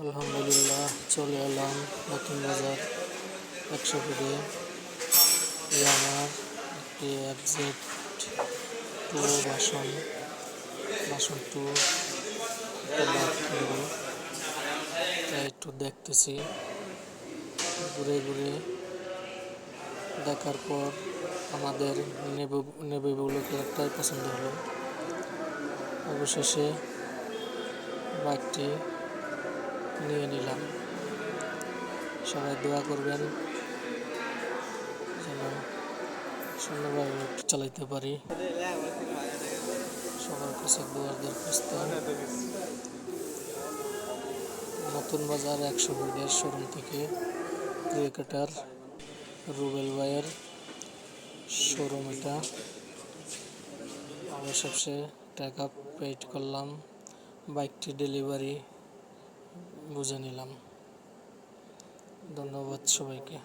আলহামদুলিল্লাহ চলে এলাম নতুন বাজার 100 ফিটে। এই আমার একটি এফজেড 2 বাসন 2 একটা বাইক কিনবো, তাই একটু দেখতেছি। ঘুরে ঘুরে দেখার পর আমাদের নেভি ব্লু কালারটাই পছন্দ হলো। অবশেষে বাইকটি নিয়ে নিলাম। সবাই দোয়া করবেন যেন সুন্দরভাবে একটু চালাইতে পারি। সবার কাছে দোয়ার দরখাস্ত। নতুন বাজার 100 ফিটের শোরুম থেকে ক্রিকেটার রুবেল ভাইয়ের শোরুম এটা। অবশেষে টাকা পেইড করলাম, বাইকটি ডেলিভারি বুঝে নিলাম। ধন্যবাদ সবাইকে।